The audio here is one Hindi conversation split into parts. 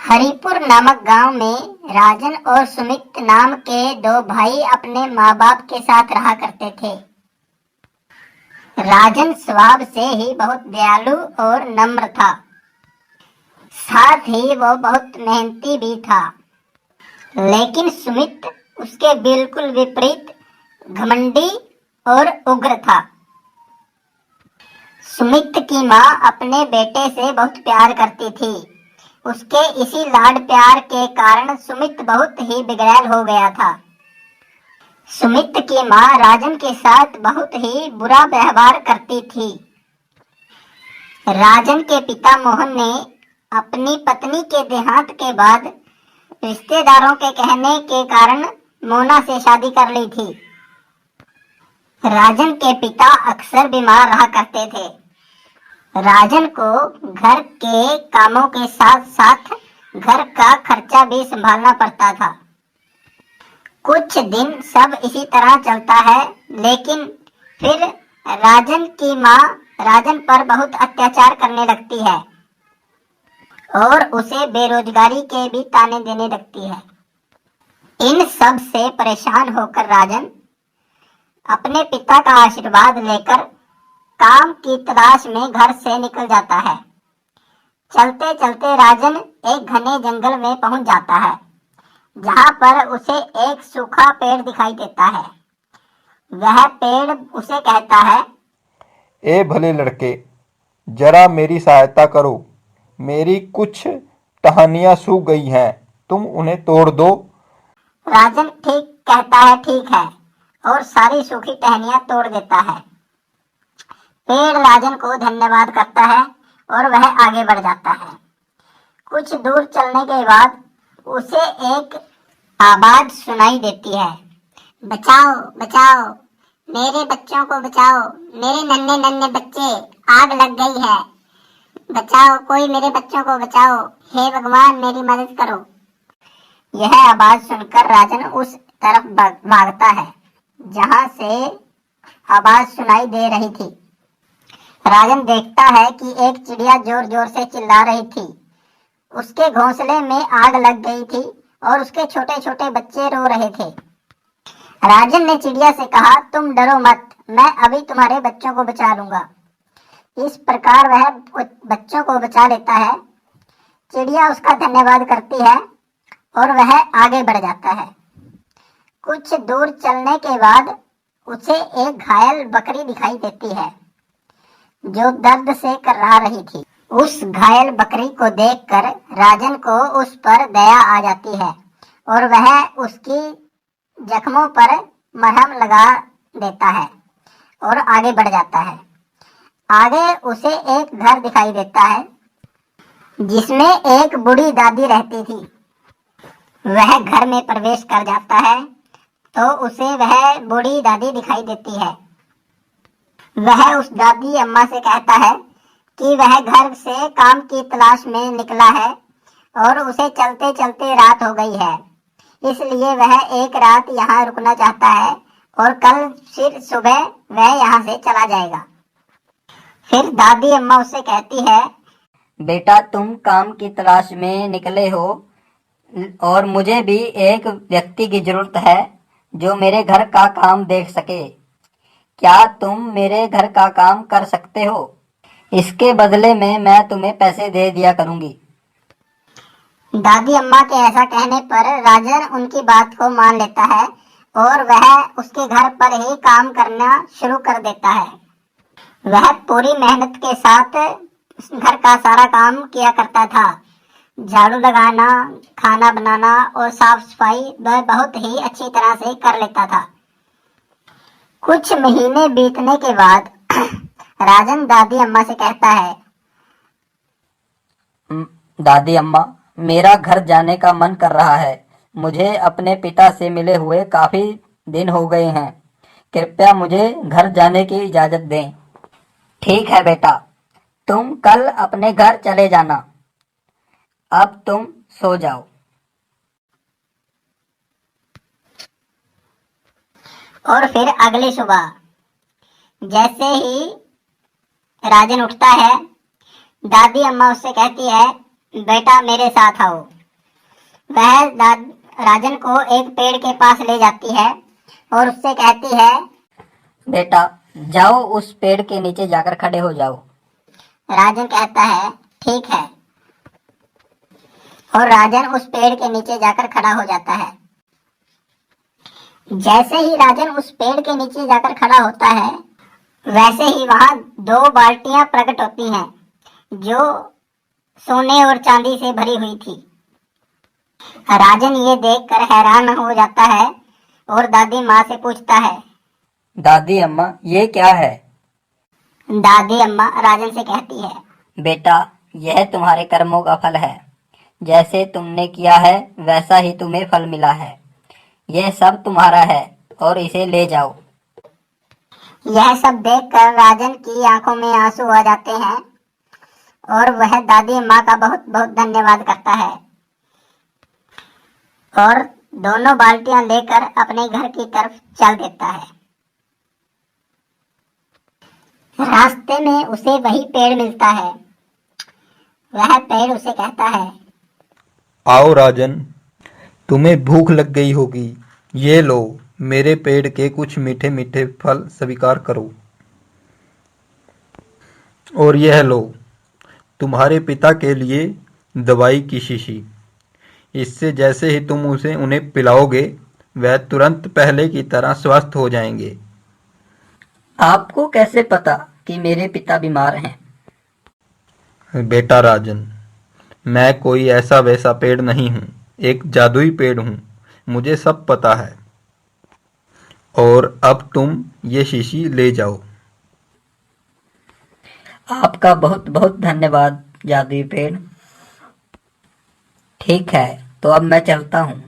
हरिपुर नामक गांव में राजन और सुमित नाम के दो भाई अपने माँ बाप के साथ रहा करते थे। राजन स्वभाव से ही बहुत दयालु और नम्र था। साथ ही वो बहुत मेहनती भी था। लेकिन सुमित उसके बिल्कुल विपरीत घमंडी और उग्र था। सुमित की माँ अपने बेटे से बहुत प्यार करती थी। उसके इसी लाड प्यार के कारण सुमित बहुत ही बिगड़ैल हो गया था। सुमित की माँ राजन के साथ बहुत ही बुरा व्यवहार करती थी। राजन के पिता मोहन ने अपनी पत्नी के देहांत के बाद रिश्तेदारों के कहने के कारण मोना से शादी कर ली थी। राजन के पिता अक्सर बीमार रहा करते थे। राजन को घर के कामों के साथ साथ घर का खर्चा भी संभालना पड़ता था। कुछ दिन सब इसी तरह चलता है, लेकिन फिर राजन की माँ राजन पर बहुत अत्याचार करने लगती है और उसे बेरोजगारी के भी ताने देने लगती है। इन सब से परेशान होकर राजन अपने पिता का आशीर्वाद लेकर काम की तलाश में घर से निकल जाता है। चलते चलते राजन एक घने जंगल में पहुंच जाता है, जहां पर उसे एक सूखा पेड़ दिखाई देता है। वह पेड़ उसे कहता है, ए भले लड़के, जरा मेरी सहायता करो। मेरी कुछ टहनियाँ सूख गई हैं, तुम उन्हें तोड़ दो। राजन ठीक कहता है, ठीक है, और सारी सूखी टहनियाँ तोड़ देता है। पेड़ राजन को धन्यवाद करता है और वह आगे बढ़ जाता है। कुछ दूर चलने के बाद उसे एक आवाज सुनाई देती है, बचाओ बचाओ, मेरे बच्चों को बचाओ, मेरे नन्हे नन्हे बच्चे, आग लग गई है, बचाओ, कोई मेरे बच्चों को बचाओ, हे भगवान मेरी मदद करो। यह आवाज सुनकर राजन उस तरफ भागता है जहां से आवाज सुनाई दे रही थी। राजन देखता है कि एक चिड़िया जोर जोर से चिल्ला रही थी। उसके घोंसले में आग लग गई थी और उसके छोटे छोटे बच्चे रो रहे थे। राजन ने चिड़िया से कहा, तुम डरो मत, मैं अभी तुम्हारे बच्चों को बचा लूंगा। इस प्रकार वह बच्चों को बचा लेता है। चिड़िया उसका धन्यवाद करती है और वह आगे बढ़ जाता है। कुछ दूर चलने के बाद उसे एक घायल बकरी दिखाई देती है जो दर्द से कर्रा रही थी। उस घायल बकरी को देखकर राजन को उस पर दया आ जाती है और वह उसकी जख्मों पर मरहम लगा देता है और आगे बढ़ जाता है। आगे उसे एक घर दिखाई देता है जिसमें एक बूढ़ी दादी रहती थी। वह घर में प्रवेश कर जाता है तो उसे वह बूढ़ी दादी दिखाई देती है। वह उस दादी अम्मा से कहता है कि वह घर से काम की तलाश में निकला है और उसे चलते चलते रात हो गई है, इसलिए वह एक रात यहाँ रुकना चाहता है और कल फिर सुबह वह यहाँ से चला जाएगा। फिर दादी अम्मा उससे कहती है, बेटा तुम काम की तलाश में निकले हो और मुझे भी एक व्यक्ति की जरूरत है जो मेरे घर का काम देख सके। क्या तुम मेरे घर का काम कर सकते हो? इसके बदले में मैं तुम्हें पैसे दे दिया करूंगी। दादी अम्मा के ऐसा कहने पर राजन उनकी बात को मान लेता है और वह उसके घर पर ही काम करना शुरू कर देता है। वह पूरी मेहनत के साथ घर का सारा काम किया करता था। झाड़ू लगाना, खाना बनाना और साफ सफाई वह बहुत ही अच्छी तरह से कर लेता था। कुछ महीने बीतने के बाद राजन दादी अम्मा से कहता है, दादी अम्मा, मेरा घर जाने का मन कर रहा है। मुझे अपने पिता से मिले हुए काफी दिन हो गए हैं। कृपया मुझे घर जाने की इजाजत दें। ठीक है बेटा, तुम कल अपने घर चले जाना। अब तुम सो जाओ। और फिर अगली सुबह जैसे ही राजन उठता है, दादी अम्मा उससे कहती है, बेटा मेरे साथ आओ। वह राजन को एक पेड़ के पास ले जाती है और उससे कहती है, बेटा जाओ उस पेड़ के नीचे जाकर खड़े हो जाओ। राजन कहता है ठीक है, और राजन उस पेड़ के नीचे जाकर खड़ा हो जाता है। जैसे ही राजन उस पेड़ के नीचे जाकर खड़ा होता है, वैसे ही वहां 2 बाल्टियां प्रकट होती हैं जो सोने और चांदी से भरी हुई थी। राजन ये देखकर हैरान हो जाता है और दादी माँ से पूछता है। दादी अम्मा ये क्या है? दादी अम्मा राजन से कहती है, बेटा यह तुम्हारे कर्मों का फल है। जैसे तुमने किया है वैसा ही तुम्हें फल मिला है। यह सब तुम्हारा है और इसे ले जाओ। यह सब देखकर राजन की आंखों में आंसू आ जाते हैं और वह दादी अम्मा का बहुत बहुत धन्यवाद करता है और दोनों बाल्टियां लेकर अपने घर की तरफ चल देता है। रास्ते में उसे वही पेड़ मिलता है। वह पेड़ उसे कहता है, आओ राजन, तुम्हें भूख लग गई होगी, ये लो मेरे पेड़ के कुछ मीठे मीठे फल स्वीकार करो। और यह लो तुम्हारे पिता के लिए दवाई की शीशी। इससे जैसे ही तुम उन्हें पिलाओगे वह तुरंत पहले की तरह स्वस्थ हो जाएंगे। आपको कैसे पता कि मेरे पिता बीमार हैं? बेटा राजन, मैं कोई ऐसा वैसा पेड़ नहीं हूँ, एक जादुई पेड़ हूँ, मुझे सब पता है। और अब तुम ये शीशी ले जाओ। आपका बहुत बहुत धन्यवाद जादुई पेड़। ठीक है तो अब मैं चलता हूँ।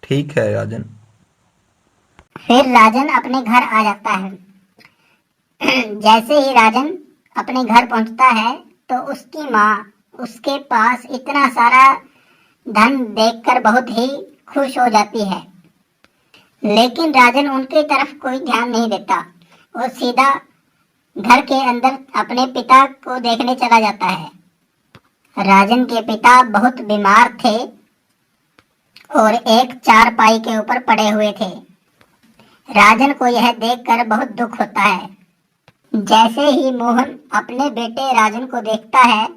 ठीक है राजन। फिर राजन अपने घर आ जाता है। जैसे ही राजन अपने घर पहुंचता है तो उसकी माँ उसके पास इतना सारा धन देखकर बहुत ही खुश हो जाती है। लेकिन राजन उनकी तरफ कोई ध्यान नहीं देता। वो सीधा घर के अंदर अपने पिता को देखने चला जाता है। राजन के पिता बहुत बीमार थे और एक चारपाई के ऊपर पड़े हुए थे। राजन को यह देखकर बहुत दुख होता है। जैसे ही मोहन अपने बेटे राजन को देखता है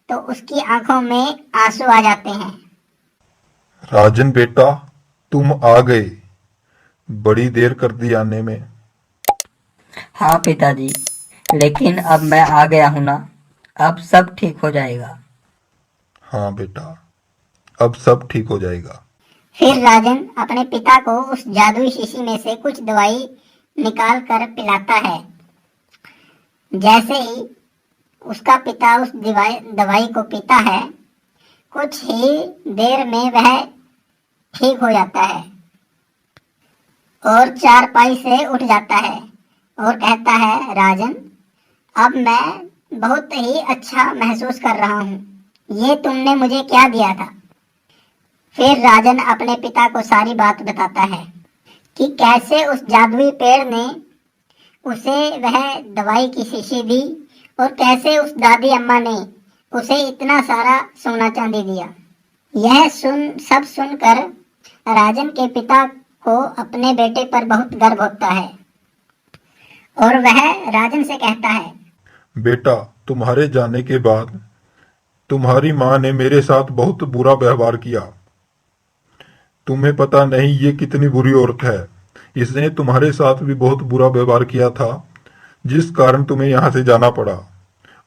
तो उसकी आंखों में आंसू आ जाते हैं। राजन बेटा, तुम आ गए, बड़ी देर कर दी आने में। हाँ पिताजी, लेकिन अब मैं आ गया हूँ ना, अब सब ठीक हो जाएगा। हाँ बेटा, अब सब ठीक हो जाएगा। फिर राजन अपने पिता को उस जादुई शीशी में से कुछ दवाई निकाल कर पिलाता है। जैसे ही उसका पिता उस दवाई को पीता है, कुछ ही देर में वह ठीक हो जाता है और चारपाई से उठ जाता है और कहता है, राजन अब मैं बहुत ही अच्छा महसूस कर रहा हूँ। ये तुमने मुझे क्या दिया था? फिर राजन अपने पिता को सारी बात बताता है कि कैसे उस जादुई पेड़ ने उसे वह दवाई की शीशी दी और कैसे उस दादी अम्मा ने उसे इतना सारा सोना चांदी दिया। यह सब सुनकर राजन के पिता को अपने बेटे पर बहुत गर्व होता है और वह राजन से कहता है, बेटा, तुम्हारे जाने के बाद तुम्हारी माँ ने मेरे साथ बहुत बुरा व्यवहार किया। तुम्हें पता नहीं ये कितनी बुरी औरत है। इसने तुम्हारे साथ भी बहुत बुरा व्यवहार किया था, जिस कारण तुम्हें यहाँ से जाना पड़ा,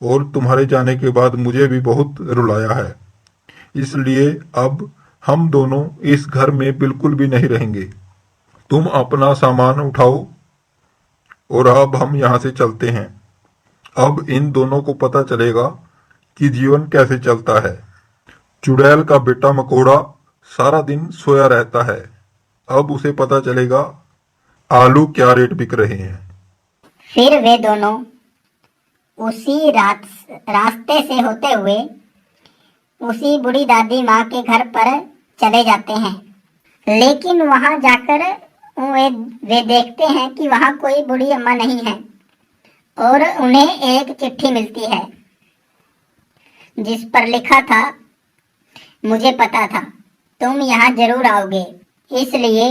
और तुम्हारे जाने के बाद मुझे भी बहुत रुलाया है। इसलिए अब हम दोनों इस घर में बिल्कुल भी नहीं रहेंगे। तुम अपना सामान उठाओ और अब हम यहाँ से चलते हैं। अब इन दोनों को पता चलेगा कि जीवन कैसे चलता है। चुड़ैल का बेटा मकोड़ा सारा दिन सोया रहता है, अब उसे पता चलेगा आलू क्या रेट बिक रहे हैं। फिर वे दोनों उसी रास्ते से होते हुए उसी बूढ़ी दादी माँ के घर पर चले जाते हैं। लेकिन वहां जाकर वे देखते हैं कि वहां कोई बूढ़ी अम्मा नहीं है और उन्हें एक चिट्ठी मिलती है जिस पर लिखा था, मुझे पता था तुम यहाँ जरूर आओगे, इसलिए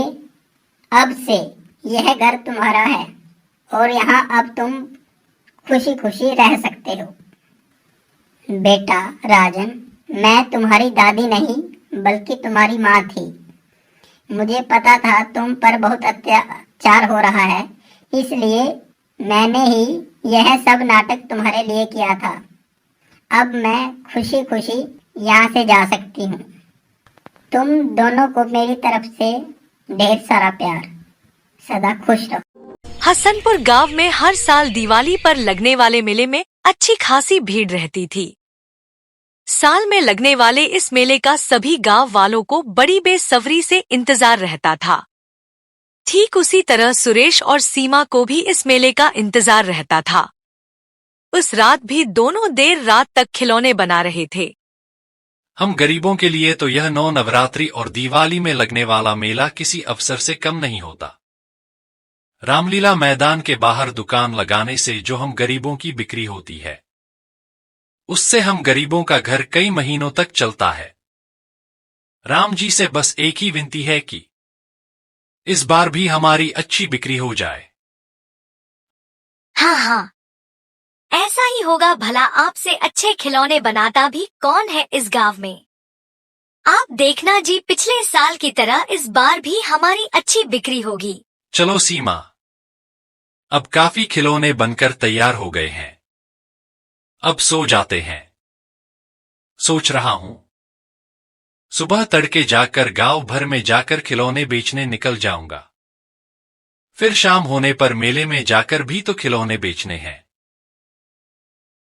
अब से यह घर तुम्हारा है और यहाँ अब तुम खुशी खुशी रह सकते हो। बेटा राजन, मैं तुम्हारी दादी नहीं बल्कि तुम्हारी माँ थी। मुझे पता था तुम पर बहुत अत्याचार हो रहा है, इसलिए मैंने ही यह सब नाटक तुम्हारे लिए किया था। अब मैं खुशी खुशी यहाँ से जा सकती हूँ। तुम दोनों को मेरी तरफ से ढेर सारा प्यार। सदा खुश रहो। हसनपुर गांव में हर साल दिवाली पर लगने वाले मेले में अच्छी खासी भीड़ रहती थी। साल में लगने वाले इस मेले का सभी गांव वालों को बड़ी बेसब्री से इंतजार रहता था। ठीक उसी तरह सुरेश और सीमा को भी इस मेले का इंतजार रहता था। उस रात भी दोनों देर रात तक खिलौने बना रहे थे। हम गरीबों के लिए तो यह नौ नवरात्रि और दिवाली में लगने वाला मेला किसी अवसर से कम नहीं होता। रामलीला मैदान के बाहर दुकान लगाने से जो हम गरीबों की बिक्री होती है, उससे हम गरीबों का घर कई महीनों तक चलता है। राम जी से बस एक ही विनती है कि इस बार भी हमारी अच्छी बिक्री हो जाए। हाँ, ऐसा ही होगा। भला आपसे अच्छे खिलौने बनाता भी कौन है इस गांव में? आप देखना जी, पिछले साल की तरह इस बार भी हमारी अच्छी बिक्री होगी। चलो सीमा, अब काफी खिलौने बनकर तैयार हो गए हैं, अब सो जाते हैं। सोच रहा हूं सुबह तड़के जाकर गांव भर में जाकर खिलौने बेचने निकल जाऊंगा। फिर शाम होने पर मेले में जाकर भी तो खिलौने बेचने हैं।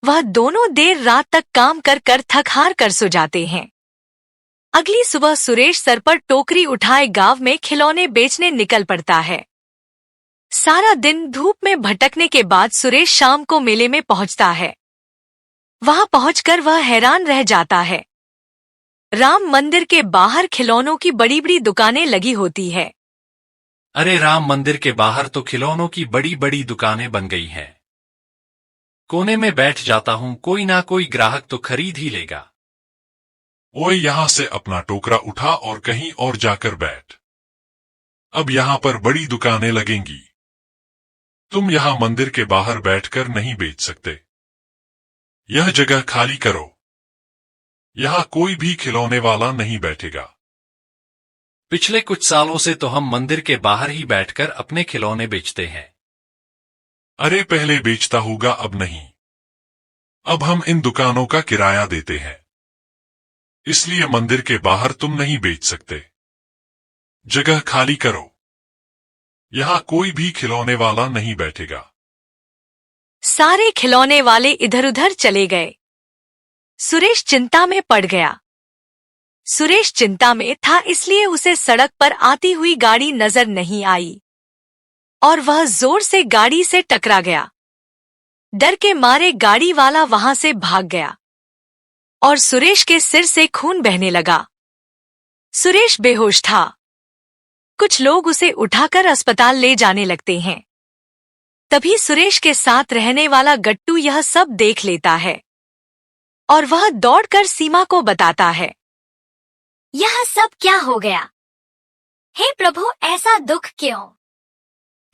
वह दोनों देर रात तक काम कर कर थक हार कर सो जाते हैं। अगली सुबह सुरेश सर पर टोकरी उठाए गांव में खिलौने बेचने निकल पड़ता है। सारा दिन धूप में भटकने के बाद सुरेश शाम को मेले में पहुंचता है। वहां पहुंचकर वह हैरान रह जाता है। राम मंदिर के बाहर खिलौनों की बड़ी बड़ी दुकानें लगी होती है। अरे, राम मंदिर के बाहर तो खिलौनों की बड़ी बड़ी दुकानें बन गई हैं। कोने में बैठ जाता हूं, कोई ना कोई ग्राहक तो खरीद ही लेगा। ओए, यहां से अपना टोकरा उठा और कहीं और जाकर बैठ। अब यहां पर बड़ी दुकानें लगेंगी। तुम यहां मंदिर के बाहर बैठकर नहीं बेच सकते। यह जगह खाली करो। यहां कोई भी खिलौने वाला नहीं बैठेगा। पिछले कुछ सालों से तो हम मंदिर के बाहर ही बैठकर अपने खिलौने बेचते हैं। अरे, पहले बेचता होगा, अब नहीं। अब हम इन दुकानों का किराया देते हैं, इसलिए मंदिर के बाहर तुम नहीं बेच सकते। जगह खाली करो। यहां कोई भी खिलौने वाला नहीं बैठेगा। सारे खिलौने वाले इधर उधर चले गए। सुरेश चिंता में पड़ गया। सुरेश चिंता में था, इसलिए उसे सड़क पर आती हुई गाड़ी नजर नहीं आई और वह जोर से गाड़ी से टकरा गया। डर के मारे गाड़ी वाला वहां से भाग गया और सुरेश के सिर से खून बहने लगा। सुरेश बेहोश था। कुछ लोग उसे उठाकर अस्पताल ले जाने लगते हैं। तभी सुरेश के साथ रहने वाला गट्टू यह सब देख लेता है और वह दौड़कर सीमा को बताता है। यह सब क्या हो गया? हे प्रभु, ऐसा दुख क्यों?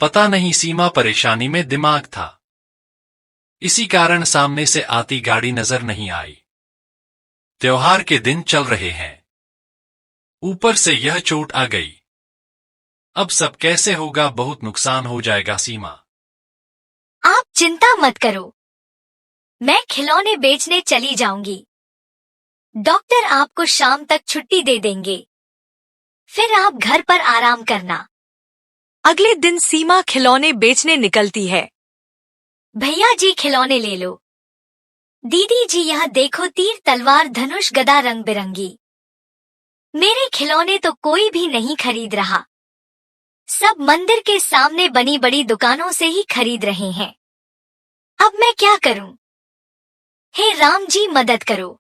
पता नहीं, सीमा परेशानी में दिमाग था, इसी कारण सामने से आती गाड़ी नजर नहीं आई। त्योहार के दिन चल रहे हैं, ऊपर से यह चोट आ गई। अब सब कैसे होगा? बहुत नुकसान हो जाएगा सीमा। आप चिंता मत करो, मैं खिलौने बेचने चली जाऊंगी। डॉक्टर आपको शाम तक छुट्टी दे देंगे, फिर आप घर पर आराम करना। अगले दिन सीमा खिलौने बेचने निकलती है। भैया जी, खिलौने ले लो। दीदी जी, यह देखो, तीर तलवार धनुष गदा रंग बिरंगी। मेरे खिलौने तो कोई भी नहीं खरीद रहा। सब मंदिर के सामने बनी बड़ी दुकानों से ही खरीद रहे हैं। अब मैं क्या करूं? हे राम जी, मदद करो।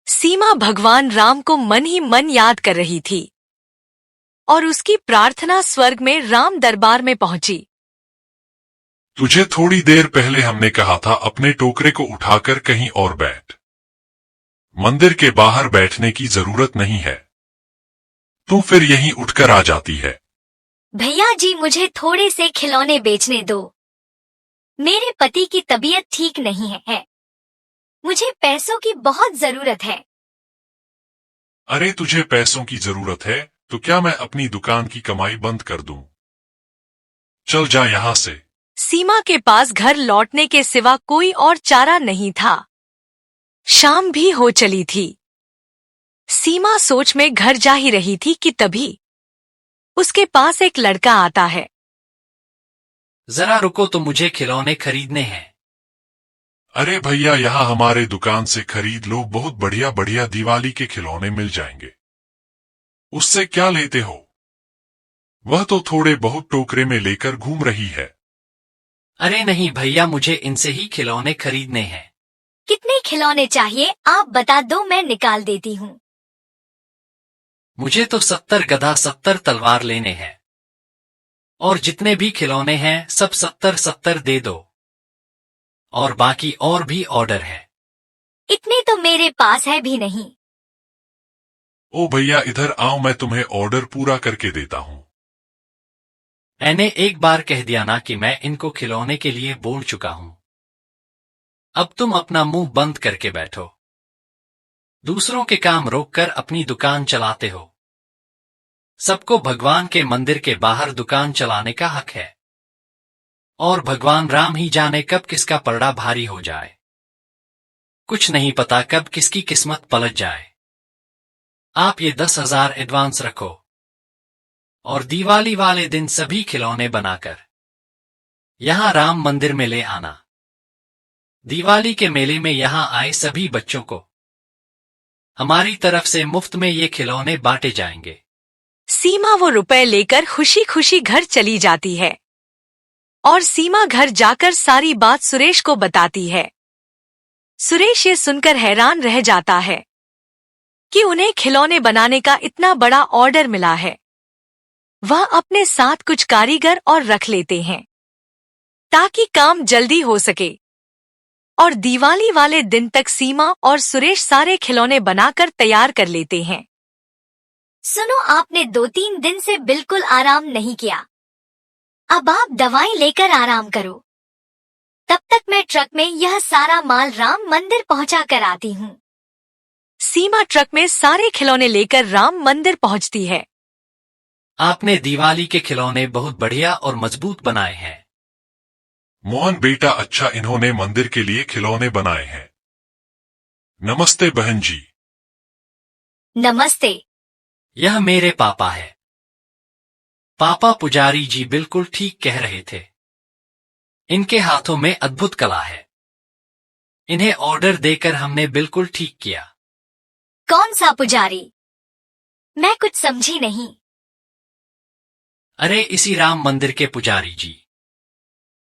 सीमा भगवान राम को मन ही मन याद कर रही थी और उसकी प्रार्थना स्वर्ग में राम दरबार में पहुंची। तुझे थोड़ी देर पहले हमने कहा था अपने टोकरे को उठाकर कहीं और बैठ। मंदिर के बाहर बैठने की जरूरत नहीं है। तो फिर यहीं उठकर आ जाती है। भैया जी मुझे थोड़े से खिलौने बेचने दो। मेरे पति की तबीयत ठीक नहीं है। मुझे पैसों की बहुत जरूरत है। अरे तुझे पैसों की जरूरत है तो क्या मैं अपनी दुकान की कमाई बंद कर दूं? चल जा यहाँ से। सीमा के पास घर लौटने के सिवा कोई और चारा नहीं था। शाम भी हो चली थी। सीमा सोच में घर जा ही रही थी कि तभी उसके पास एक लड़का आता है। जरा रुको तो मुझे खिलौने खरीदने हैं। अरे भैया यहाँ हमारे दुकान से खरीद लो, बहुत बढ़िया बढ़िया दिवाली के खिलौने मिल जाएंगे। उससे क्या लेते हो? वह तो थोड़े बहुत टोकरे में लेकर घूम रही है। अरे नहीं भैया, मुझे इनसे ही खिलौने खरीदने हैं। कितने खिलौने चाहिए आप बता दो, मैं निकाल देती हूँ। मुझे तो 70 गधा 70 तलवार लेने हैं। और जितने भी खिलौने हैं सब 70-70 दे दो। और बाकी और भी ऑर्डर है। इतने तो मेरे पास है भी नहीं। ओ भैया इधर आओ, मैं तुम्हें ऑर्डर पूरा करके देता हूँ। मैंने एक बार कह दिया ना कि मैं इनको खिलौने के लिए बोल चुका हूं। अब तुम अपना मुंह बंद करके बैठो। दूसरों के काम रोककर अपनी दुकान चलाते हो। सबको भगवान के मंदिर के बाहर दुकान चलाने का हक है। और भगवान राम ही जाने कब किसका पलड़ा भारी हो जाए। कुछ नहीं पता कब किसकी किस्मत पलट जाए। आप ये 10,000 एडवांस रखो और दिवाली वाले दिन सभी खिलौने बनाकर यहां राम मंदिर में ले आना। दिवाली के मेले में यहां आए सभी बच्चों को हमारी तरफ से मुफ्त में ये खिलौने बांटे जाएंगे। सीमा वो रुपए लेकर खुशी खुशी घर चली जाती है और सीमा घर जाकर सारी बात सुरेश को बताती है। सुरेश ये सुनकर हैरान रह जाता है कि उन्हें खिलौने बनाने का इतना बड़ा ऑर्डर मिला है। वह अपने साथ कुछ कारीगर और रख लेते हैं ताकि काम जल्दी हो सके और दिवाली वाले दिन तक सीमा और सुरेश सारे खिलौने बनाकर तैयार कर लेते हैं। सुनो, आपने 2-3 दिन से बिल्कुल आराम नहीं किया। अब आप दवाई लेकर आराम करो। तब तक मैं ट्रक में यह सारा माल राम मंदिर पहुंचा कर आती हूँ। सीमा ट्रक में सारे खिलौने लेकर राम मंदिर पहुंचती है। आपने दिवाली के खिलौने बहुत बढ़िया और मजबूत बनाए हैं। मोहन बेटा, अच्छा इन्होंने मंदिर के लिए खिलौने बनाए हैं। नमस्ते बहन जी। नमस्ते। यह मेरे पापा है। पापा पुजारी जी बिल्कुल ठीक कह रहे थे। इनके हाथों में अद्भुत कला है। इन्हें ऑर्डर देकर हमने बिल्कुल ठीक किया। कौन सा पुजारी? मैं कुछ समझी नहीं। अरे इसी राम मंदिर के पुजारी जी,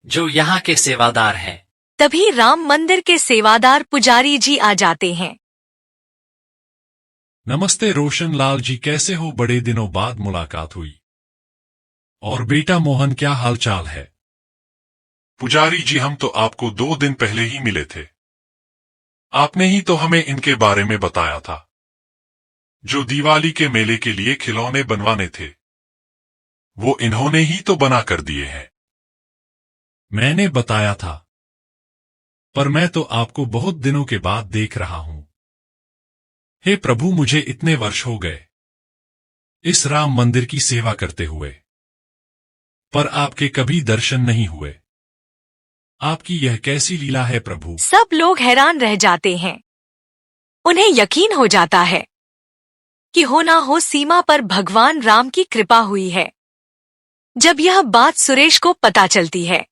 जो यहाँ के सेवादार हैं। तभी राम मंदिर के सेवादार पुजारी जी आ जाते हैं। नमस्ते रोशन लाल जी, कैसे हो? बड़े दिनों बाद मुलाकात हुई। और बेटा मोहन, क्या हाल चाल है? पुजारी जी, हम तो आपको 2 दिन पहले ही मिले थे। आपने ही तो हमें इनके बारे में बताया था, जो दिवाली के मेले के लिए खिलौने बनवाने थे। वो इन्होंने ही तो बना कर दिए हैं। मैंने बताया था, पर मैं तो आपको बहुत दिनों के बाद देख रहा हूं। हे प्रभु, मुझे इतने वर्ष हो गए इस राम मंदिर की सेवा करते हुए, पर आपके कभी दर्शन नहीं हुए। आपकी यह कैसी लीला है प्रभु? सब लोग हैरान रह जाते हैं। उन्हें यकीन हो जाता है कि हो ना हो सीमा पर भगवान राम की कृपा हुई है। जब यह बात सुरेश को पता चलती है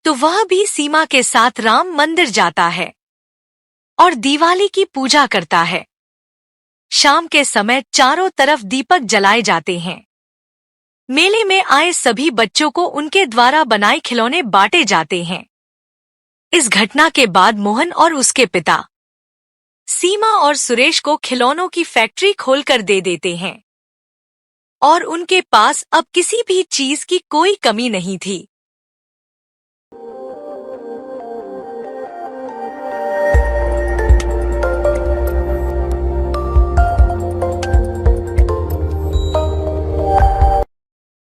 तो वह भी सीमा के साथ राम मंदिर जाता है और दिवाली की पूजा करता है। शाम के समय चारों तरफ दीपक जलाए जाते हैं। मेले में आए सभी बच्चों को उनके द्वारा बनाए खिलौने बांटे जाते हैं। इस घटना के बाद मोहन और उसके पिता सीमा और सुरेश को खिलौनों की फैक्ट्री खोलकर दे देते हैं और उनके पास अब किसी भी चीज की कोई कमी नहीं थी।